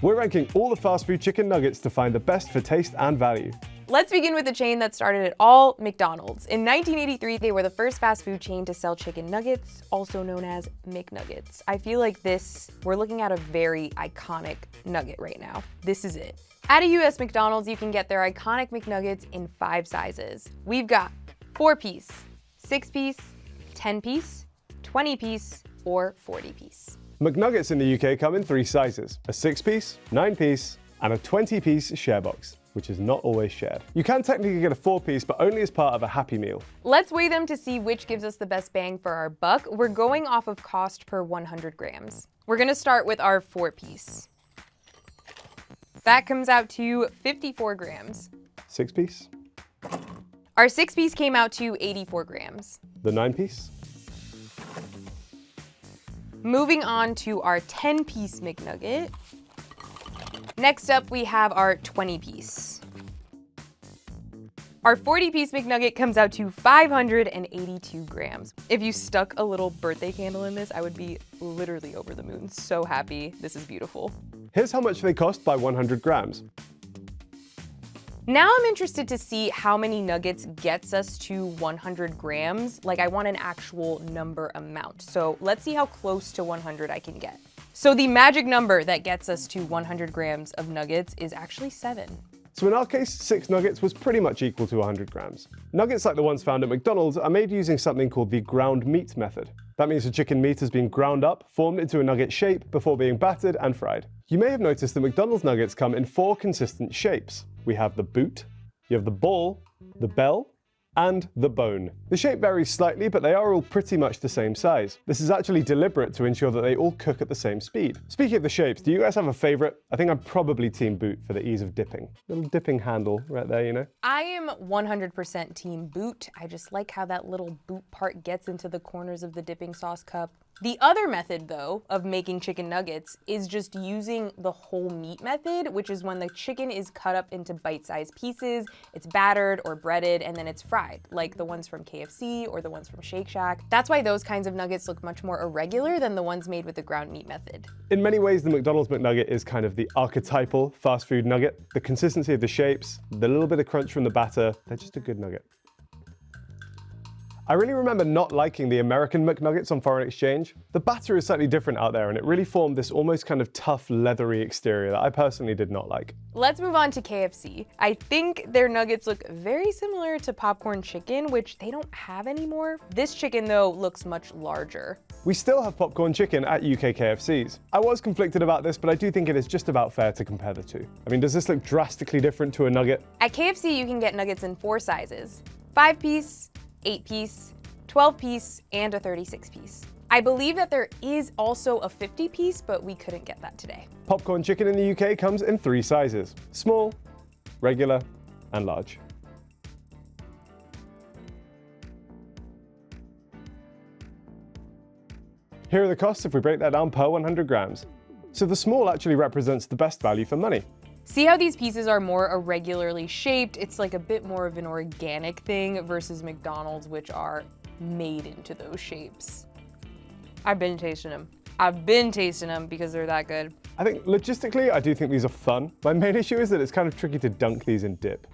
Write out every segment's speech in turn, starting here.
We're ranking all the fast food chicken nuggets to find the best for taste and value. Let's begin with the chain that started it all, McDonald's. In 1983, they were the first fast food chain to sell chicken nuggets, also known as McNuggets. I feel like we're looking at a very iconic nugget right now. This is it. At a US McDonald's, you can get their iconic McNuggets in 5 sizes. We've got 4-piece, 6-piece, 10-piece, 20-piece, or 40-piece. McNuggets in the UK come in 3 sizes, a 6-piece, 9-piece, and a 20-piece share box, which is not always shared. You can technically get a 4-piece, but only as part of a Happy Meal. Let's weigh them to see which gives us the best bang for our buck. We're going off of cost per 100 grams. We're gonna start with our 4-piece. That comes out to 54 grams. 6-piece. Our 6-piece came out to 84 grams. The 9-piece. Moving on to our 10-piece McNugget. Next up, we have our 20-piece. Our 40-piece McNugget comes out to 582 grams. If you stuck a little birthday candle in this, I would be literally over the moon. So happy. This is beautiful. Here's how much they cost by 100 grams. Now I'm interested to see how many nuggets gets us to 100 grams. Like, I want an actual number amount. So let's see how close to 100 I can get. So the magic number that gets us to 100 grams of nuggets is actually 7. So in our case, 6 nuggets was pretty much equal to 100 grams. Nuggets like the ones found at McDonald's are made using something called the ground meat method. That means the chicken meat has been ground up, formed into a nugget shape before being battered and fried. You may have noticed that McDonald's nuggets come in 4 consistent shapes. We have the boot, you have the ball, the bell, and the bone. The shape varies slightly, but they are all pretty much the same size. This is actually deliberate to ensure that they all cook at the same speed. Speaking of the shapes, do you guys have a favorite? I think I'm probably team boot for the ease of dipping. Little dipping handle right there, you know? I am 100% team boot. I just like how that little boot part gets into the corners of the dipping sauce cup. The other method, though, of making chicken nuggets is just using the whole meat method, which is when the chicken is cut up into bite-sized pieces, it's battered or breaded, and then it's fried, like the ones from KFC or the ones from Shake Shack. That's why those kinds of nuggets look much more irregular than the ones made with the ground meat method. In many ways, the McDonald's McNugget is kind of the archetypal fast food nugget. The consistency of the shapes, the little bit of crunch from the batter, they're just a good nugget. I really remember not liking the American McNuggets on foreign exchange. The batter is slightly different out there, and it really formed this almost kind of tough, leathery exterior that I personally did not like. Let's move on to KFC. I think their nuggets look very similar to popcorn chicken, which they don't have anymore. This chicken, though, looks much larger. We still have popcorn chicken at UK KFCs. I was conflicted about this, but I do think it is just about fair to compare the two. I mean, does this look drastically different to a nugget? At KFC, you can get nuggets in 4 sizes: 5-piece, 8-piece, 12-piece, and a 36-piece. I believe that there is also a 50-piece, but we couldn't get that today. Popcorn chicken in the UK comes in 3 sizes: small, regular, and large. Here are the costs if we break that down per 100 grams. So the small actually represents the best value for money. See how these pieces are more irregularly shaped? It's like a bit more of an organic thing versus McDonald's, which are made into those shapes. I've been tasting them because they're that good. I think logistically, I do think these are fun. My main issue is that it's kind of tricky to dunk these in dip.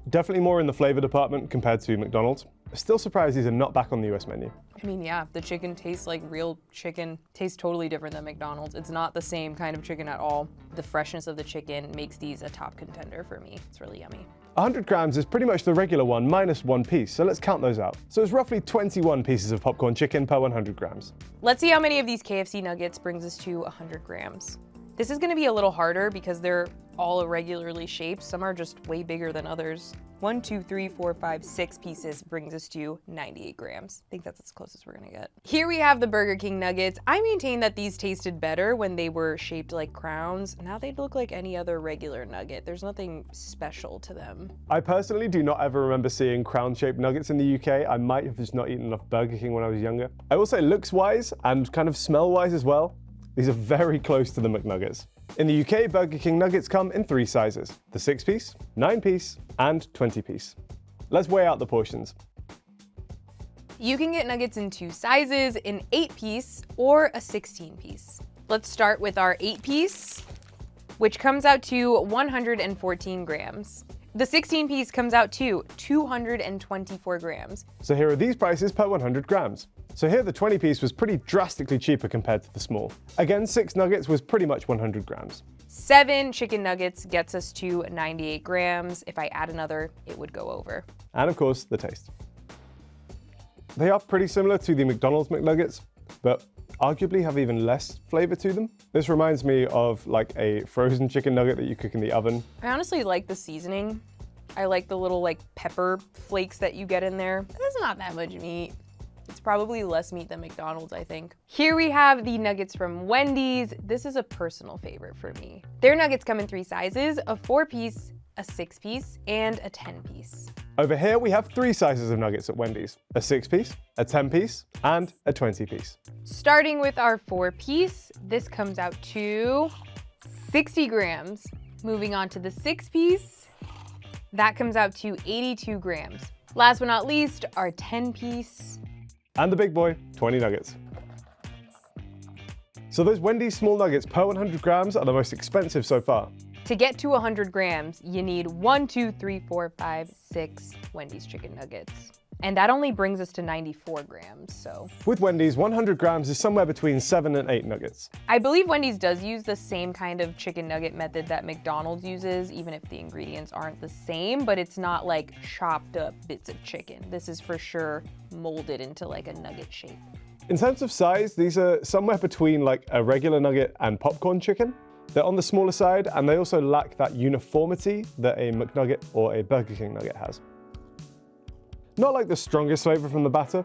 Definitely more in the flavor department compared to McDonald's. Still surprised these are not back on the US menu. I mean, yeah, the chicken tastes like real chicken. Tastes totally different than McDonald's. It's not the same kind of chicken at all. The freshness of the chicken makes these a top contender for me. It's really yummy. 100 grams is pretty much the regular one minus 1 piece, so let's count those out. So it's roughly 21 pieces of popcorn chicken per 100 grams. Let's see how many of these KFC nuggets brings us to 100 grams. This is gonna be a little harder because they're all irregularly shaped. Some are just way bigger than others. 1, 2, 3, 4, 5, 6 pieces brings us to 98 grams. I think that's as close as we're gonna get. Here we have the Burger King nuggets. I maintain that these tasted better when they were shaped like crowns. Now they look like any other regular nugget. There's nothing special to them. I personally do not ever remember seeing crown-shaped nuggets in the UK. I might have just not eaten enough Burger King when I was younger. I will say looks-wise and kind of smell-wise as well, these are very close to the McNuggets. In the UK, Burger King nuggets come in 3 sizes: the 6-piece, 9-piece, and 20-piece. Let's weigh out the portions. You can get nuggets in 2 sizes, an 8-piece or a 16-piece. Let's start with our 8-piece. which comes out to 114 grams. The 16 piece comes out to 224 grams. So here are these prices per 100 grams. So here the 20 piece was pretty drastically cheaper compared to the small. Again, 6 nuggets was pretty much 100 grams. 7 chicken nuggets gets us to 98 grams. If I add another, it would go over. And of course, the taste. They are pretty similar to the McDonald's McNuggets, but arguably have even less flavor to them. This reminds me of like a frozen chicken nugget that you cook in the oven. I honestly like the seasoning. I like the little like pepper flakes that you get in there. There's not that much meat. It's probably less meat than McDonald's, I think. Here we have the nuggets from Wendy's. This is a personal favorite for me. Their nuggets come in 3 sizes, a 4-piece, a 6-piece, and a 10-piece. Over here we have 3 sizes of nuggets at Wendy's, a 6-piece, a 10-piece, and a 20-piece. Starting with our 4-piece, this comes out to 60 grams. Moving on to the 6-piece, that comes out to 82 grams. Last but not least, our 10-piece. And the big boy, 20 nuggets. So those Wendy's small nuggets per 100 grams are the most expensive so far. To get to 100 grams, you need 1, 2, 3, 4, 5, 6 Wendy's chicken nuggets. And that only brings us to 94 grams, so. With Wendy's, 100 grams is somewhere between 7 and 8 nuggets. I believe Wendy's does use the same kind of chicken nugget method that McDonald's uses, even if the ingredients aren't the same, but it's not like chopped up bits of chicken. This is for sure molded into like a nugget shape. In terms of size, these are somewhere between like a regular nugget and popcorn chicken. They're on the smaller side, and they also lack that uniformity that a McNugget or a Burger King nugget has. Not like the strongest flavor from the batter.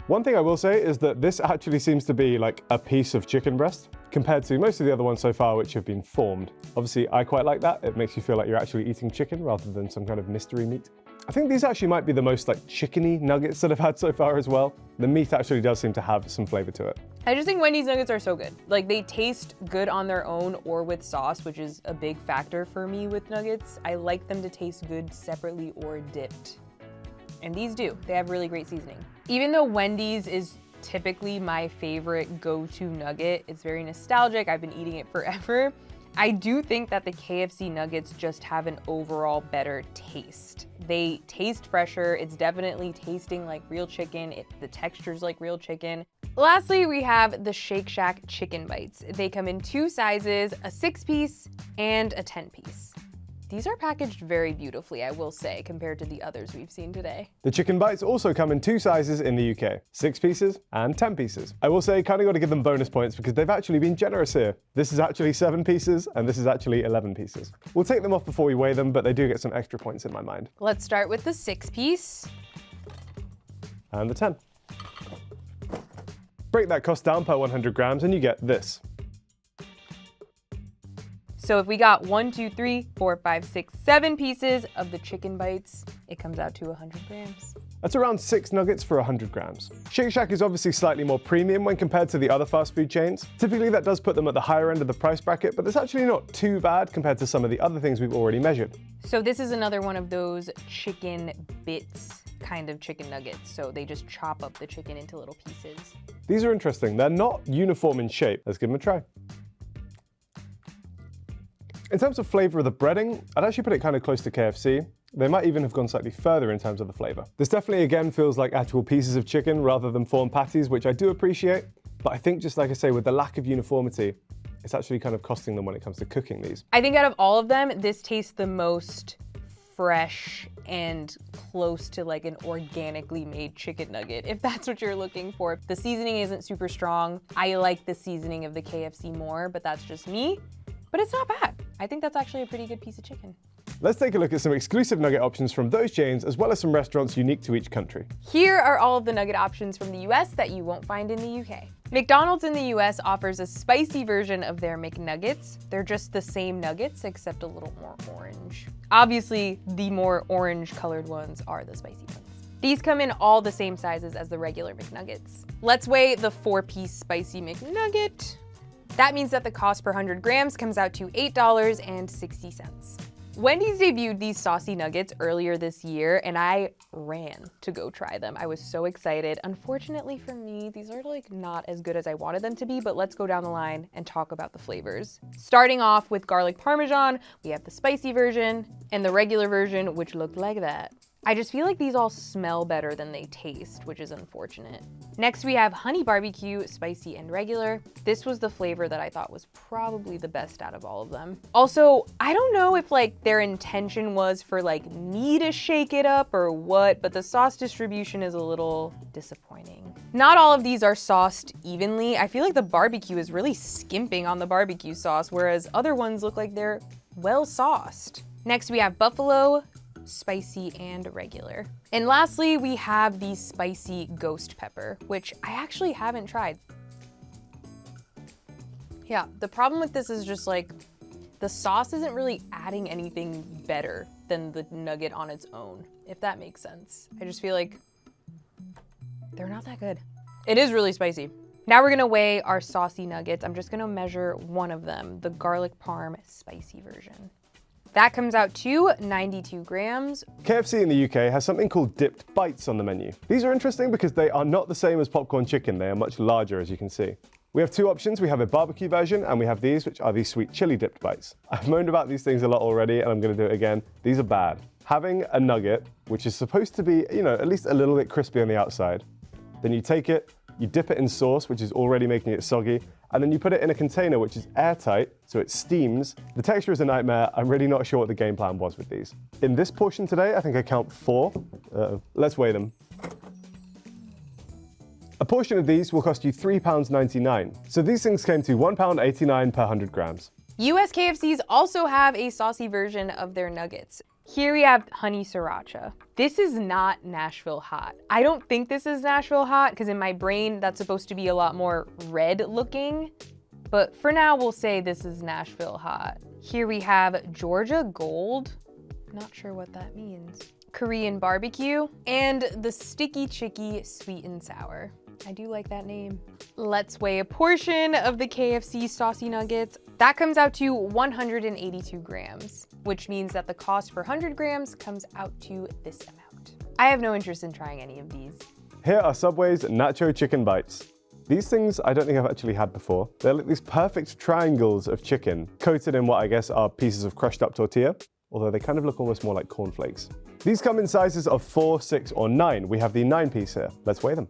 One thing I will say is that this actually seems to be like a piece of chicken breast compared to most of the other ones so far which have been formed. Obviously, I quite like that. It makes you feel like you're actually eating chicken rather than some kind of mystery meat. I think these actually might be the most like chickeny nuggets that I've had so far as well. The meat actually does seem to have some flavor to it. I just think Wendy's nuggets are so good. Like, they taste good on their own or with sauce, which is a big factor for me with nuggets. I like them to taste good separately or dipped. And these do. They have really great seasoning. Even though Wendy's is typically my favorite go-to nugget, it's very nostalgic. I've been eating it forever. I do think that the KFC nuggets just have an overall better taste. They taste fresher. It's definitely tasting like real chicken. The texture's like real chicken. Lastly, we have the Shake Shack chicken bites. They come in 2 sizes, a 6-piece and a 10-piece. These are packaged very beautifully, I will say, compared to the others we've seen today. The chicken bites also come in 2 sizes in the UK, 6 pieces and 10 pieces. I will say, kind of got to give them bonus points because they've actually been generous here. This is actually 7 pieces and this is actually 11 pieces. We'll take them off before we weigh them, but they do get some extra points in my mind. Let's start with the 6-piece. And the 10. Break that cost down per 100 grams and you get this. So if we got 1, 2, 3, 4, 5, 6, 7 pieces of the chicken bites, it comes out to 100 grams. That's around 6 nuggets for 100 grams. Shake Shack is obviously slightly more premium when compared to the other fast food chains. Typically that does put them at the higher end of the price bracket, but that's actually not too bad compared to some of the other things we've already measured. So this is another one of those chicken bits kind of chicken nuggets. So they just chop up the chicken into little pieces. These are interesting. They're not uniform in shape. Let's give them a try. In terms of flavor of the breading, I'd actually put it kind of close to KFC. They might even have gone slightly further in terms of the flavor. This definitely, again, feels like actual pieces of chicken rather than formed patties, which I do appreciate. But I think, just like I say, with the lack of uniformity, it's actually kind of costing them when it comes to cooking these. I think out of all of them, this tastes the most fresh and close to like an organically made chicken nugget, if that's what you're looking for. The seasoning isn't super strong. I like the seasoning of the KFC more, but that's just me. But it's not bad. I think that's actually a pretty good piece of chicken. Let's take a look at some exclusive nugget options from those chains, as well as some restaurants unique to each country. Here are all of the nugget options from the US that you won't find in the UK. McDonald's in the US offers a spicy version of their McNuggets. They're just the same nuggets, except a little more orange. Obviously, the more orange colored ones are the spicy ones. These come in all the same sizes as the regular McNuggets. Let's weigh the 4-piece spicy McNugget. That means that the cost per 100 grams comes out to $8.60. Wendy's debuted these saucy nuggets earlier this year and I ran to go try them. I was so excited. Unfortunately for me, these are like not as good as I wanted them to be, but let's go down the line and talk about the flavors. Starting off with garlic parmesan, we have the spicy version and the regular version, which looked like that. I just feel like these all smell better than they taste, which is unfortunate. Next, we have honey barbecue, spicy and regular. This was the flavor that I thought was probably the best out of all of them. Also, I don't know if like their intention was for like me to shake it up or what, but the sauce distribution is a little disappointing. Not all of these are sauced evenly. I feel like the barbecue is really skimping on the barbecue sauce, whereas other ones look like they're well sauced. Next, we have buffalo, spicy and regular. And lastly, we have the spicy ghost pepper, which I actually haven't tried. Yeah, the problem with this is just like, the sauce isn't really adding anything better than the nugget on its own, if that makes sense. I just feel like they're not that good. It is really spicy. Now we're gonna weigh our saucy nuggets. I'm just gonna measure one of them, the garlic parm spicy version. That comes out to 92 grams. KFC in the UK has something called dipped bites on the menu. These are interesting because they are not the same as popcorn chicken. They are much larger, as you can see. We have two options. We have a barbecue version and we have these, which are the sweet chili dipped bites. I've moaned about these things a lot already and I'm gonna do it again. These are bad. Having a nugget, which is supposed to be, at least a little bit crispy on the outside, then you take it, you dip it in sauce, which is already making it soggy, and then you put it in a container which is airtight, so it steams. The texture is a nightmare. I'm really not sure what the game plan was with these. In this portion today, I think I count 4. Let's weigh them. A portion of these will cost you £3.99. So these things came to £1.89 per 100 grams. US KFCs also have a saucy version of their nuggets. Here we have honey sriracha. This is not Nashville hot. I don't think this is Nashville hot because in my brain that's supposed to be a lot more red looking. But for now we'll say this is Nashville hot. Here we have Georgia Gold. Not sure what that means. Korean barbecue and the sticky chicky sweet and sour. I do like that name. Let's weigh a portion of the KFC saucy nuggets. That comes out to 182 grams, which means that the cost per 100 grams comes out to this amount. I have no interest in trying any of these. Here are Subway's Nacho Chicken Bites. These things I don't think I've actually had before. They're like these perfect triangles of chicken, coated in what I guess are pieces of crushed up tortilla, although they kind of look almost more like cornflakes. These come in sizes of 4, 6, or 9. We have the 9-piece here. Let's weigh them.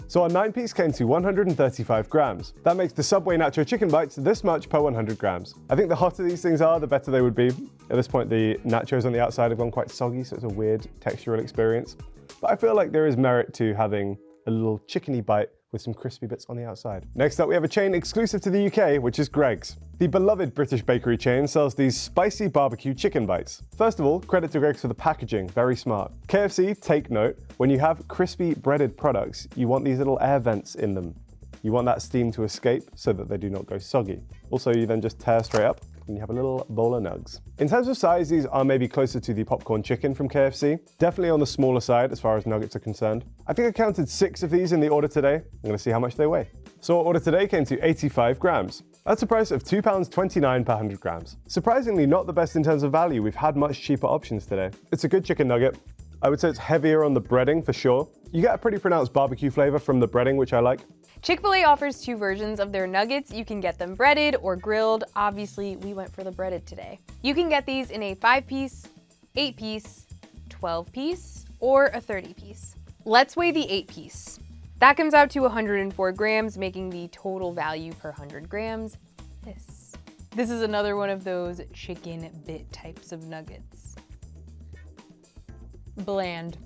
So our 9-piece came to 135 grams. That makes the Subway Nacho Chicken Bites this much per 100 grams. I think the hotter these things are, the better they would be. At this point, the nachos on the outside have gone quite soggy, so it's a weird textural experience. But I feel like there is merit to having a little chickeny bite with some crispy bits on the outside. Next up, we have a chain exclusive to the UK, which is Greggs. The beloved British bakery chain sells these spicy barbecue chicken bites. First of all, credit to Greggs for the packaging, very smart. KFC, take note, when you have crispy breaded products, you want these little air vents in them. You want that steam to escape so that they do not go soggy. Also, you then just tear straight up and you have a little bowl of nugs. In terms of size, these are maybe closer to the popcorn chicken from KFC. Definitely on the smaller side as far as nuggets are concerned. I think I counted 6 of these in the order today. I'm gonna see how much they weigh. So our order today came to 85 grams. That's a price of £2.29 per 100 grams. Surprisingly not the best in terms of value. We've had much cheaper options today. It's a good chicken nugget. I would say it's heavier on the breading for sure. You get a pretty pronounced barbecue flavor from the breading, which I like. Chick-fil-A offers 2 versions of their nuggets. You can get them breaded or grilled. Obviously, we went for the breaded today. You can get these in a 5-piece, 8-piece, 12-piece, or a 30-piece. Let's weigh the 8-piece. That comes out to 104 grams, making the total value per 100 grams this. This is another one of those chicken bit types of nuggets. Bland.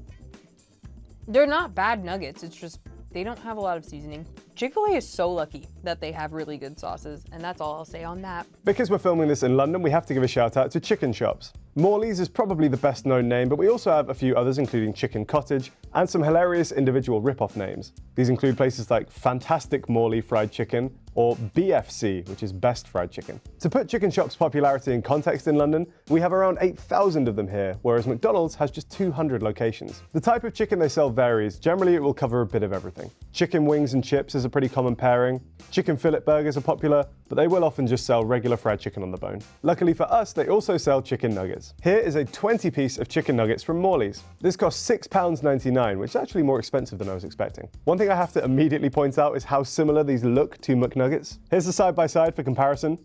They're not bad nuggets, it's just they don't have a lot of seasoning. Chick-fil-A is so lucky that they have really good sauces, and that's all I'll say on that. Because we're filming this in London, we have to give a shout out to chicken shops. Morley's is probably the best known name, but we also have a few others, including Chicken Cottage, and some hilarious individual rip-off names. These include places like Fantastic Morley Fried Chicken, or BFC, which is best fried chicken. To put Chicken Shop's popularity in context in London, we have around 8,000 of them here, whereas McDonald's has just 200 locations. The type of chicken they sell varies. Generally, it will cover a bit of everything. Chicken wings and chips is a pretty common pairing. Chicken fillet burgers are popular, but they will often just sell regular fried chicken on the bone. Luckily for us, they also sell chicken nuggets. Here is a 20-piece of chicken nuggets from Morley's. This costs £6.99, which is actually more expensive than I was expecting. One thing I have to immediately point out is how similar these look to McNuggets. Here's the side-by-side for comparison.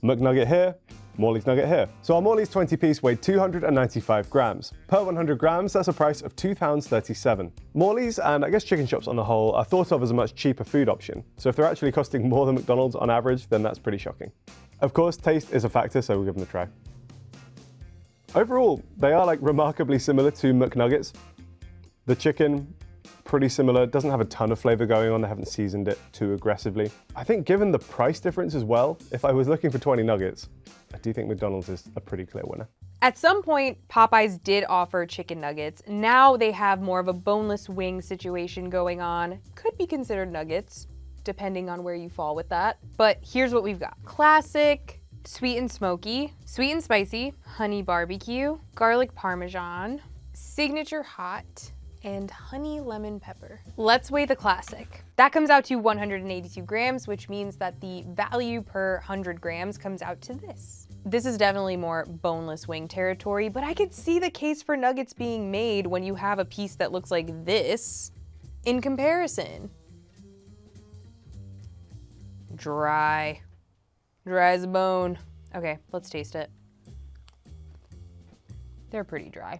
McNugget here, Morley's nugget here. So our Morley's 20-piece weighed 295 grams. Per 100 grams, that's a price of £2.37. Morley's, and I guess chicken shops on the whole, are thought of as a much cheaper food option. So if they're actually costing more than McDonald's on average, then that's pretty shocking. Of course, taste is a factor, so we'll give them a try. Overall, they are remarkably similar to McNuggets. The chicken, pretty similar, doesn't have a ton of flavor going on. They haven't seasoned it too aggressively. I think given the price difference as well, if I was looking for 20 nuggets, I do think McDonald's is a pretty clear winner. At some point, Popeyes did offer chicken nuggets. Now they have more of a boneless wing situation going on. Could be considered nuggets, depending on where you fall with that. But here's what we've got. Classic, sweet and smoky, sweet and spicy, honey barbecue, garlic parmesan, signature hot, and honey lemon pepper. Let's weigh the classic. That comes out to 182 grams, which means that the value per 100 grams comes out to this. This is definitely more boneless wing territory, but I could see the case for nuggets being made when you have a piece that looks like this in comparison. Dry. Dry as a bone. Okay, let's taste it. They're pretty dry.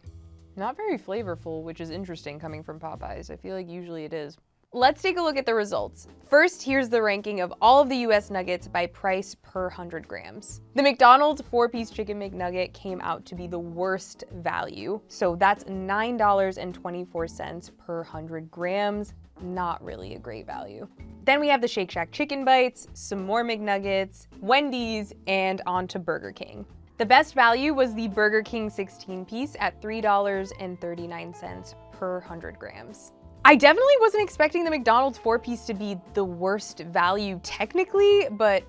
Not very flavorful, which is interesting coming from Popeyes. I feel like usually it is. Let's take a look at the results. First, here's the ranking of all of the US nuggets by price per 100 grams. The McDonald's 4-piece chicken McNugget came out to be the worst value. So that's $9.24 per 100 grams. Not really a great value. Then we have the Shake Shack chicken bites, some more McNuggets, Wendy's, and on to Burger King. The best value was the Burger King 16-piece at $3.39 per 100 grams. I definitely wasn't expecting the McDonald's 4-piece to be the worst value technically, but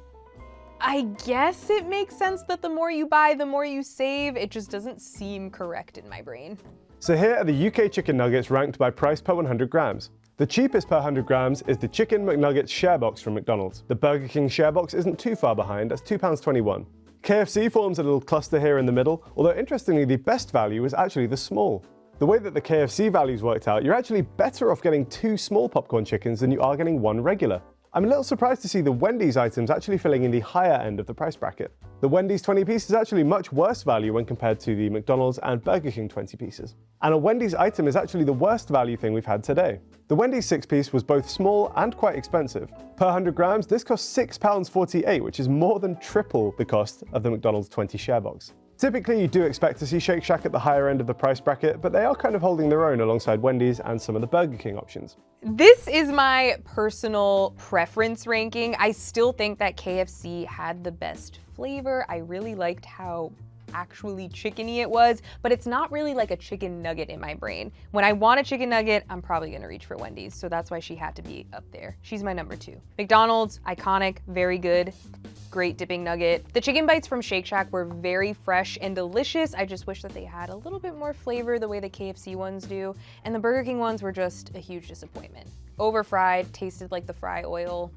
I guess it makes sense that the more you buy, the more you save. It just doesn't seem correct in my brain. So here are the UK chicken nuggets ranked by price per 100 grams. The cheapest per 100 grams is the Chicken McNuggets Share Box from McDonald's. The Burger King Share Box isn't too far behind, that's £2.21. KFC forms a little cluster here in the middle, although interestingly the best value is actually the small. The way that the KFC values worked out, you're actually better off getting 2 small popcorn chickens than you are getting 1 regular. I'm a little surprised to see the Wendy's items actually filling in the higher end of the price bracket. The Wendy's 20-piece is actually much worse value when compared to the McDonald's and Burger King 20 pieces. And a Wendy's item is actually the worst value thing we've had today. The Wendy's 6-piece was both small and quite expensive. Per 100 grams, this costs £6.48, which is more than triple the cost of the McDonald's 20 share box. Typically, you do expect to see Shake Shack at the higher end of the price bracket, but they are kind of holding their own alongside Wendy's and some of the Burger King options. This is my personal preference ranking. I still think that KFC had the best flavor. I really liked how actually chickeny it was, but it's not really like a chicken nugget in my brain. When I want a chicken nugget, I'm probably gonna reach for Wendy's, so that's why she had to be up there. She's my number 2. McDonald's, iconic, very good, great dipping nugget. The chicken bites from Shake Shack were very fresh and delicious. I just wish that they had a little bit more flavor the way the KFC ones do, and the Burger King ones were just a huge disappointment. Over-fried, tasted like the fry oil.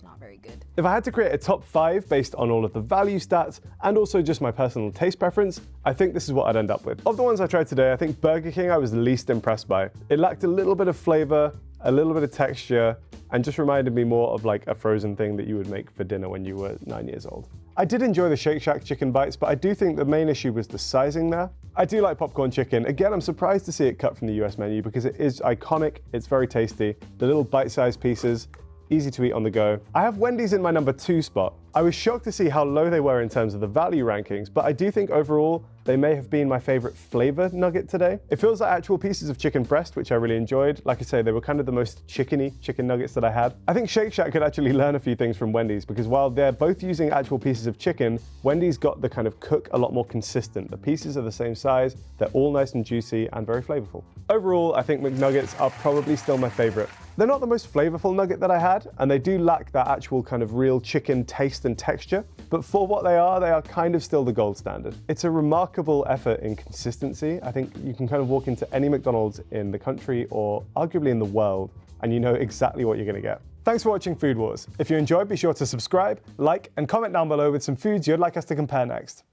Not very good. If I had to create a top 5 based on all of the value stats and also just my personal taste preference, I think this is what I'd end up with. Of the ones I tried today, I think Burger King I was least impressed by. It lacked a little bit of flavor, a little bit of texture, and just reminded me more of like a frozen thing that you would make for dinner when you were 9 years old. I did enjoy the Shake Shack chicken bites, but I do think the main issue was the sizing there. I do like popcorn chicken. Again, I'm surprised to see it cut from the US menu because it is iconic, it's very tasty. The little bite-sized pieces, easy to eat on the go. I have Wendy's in my number 2 spot. I was shocked to see how low they were in terms of the value rankings, but I do think overall they may have been my favorite flavor nugget today. It feels like actual pieces of chicken breast, which I really enjoyed. Like I say, they were kind of the most chickeny chicken nuggets that I had. I think Shake Shack could actually learn a few things from Wendy's because while they're both using actual pieces of chicken, Wendy's got the kind of cook a lot more consistent. The pieces are the same size, they're all nice and juicy and very flavorful. Overall, I think McNuggets are probably still my favorite. They're not the most flavorful nugget that I had, and they do lack that actual kind of real chicken taste and texture, but for what they are kind of still the gold standard. It's a remarkable effort in consistency. I think you can kind of walk into any McDonald's in the country or arguably in the world, and you know exactly what you're gonna get. Thanks for watching Food Wars. If you enjoyed, be sure to subscribe, like, and comment down below with some foods you'd like us to compare next.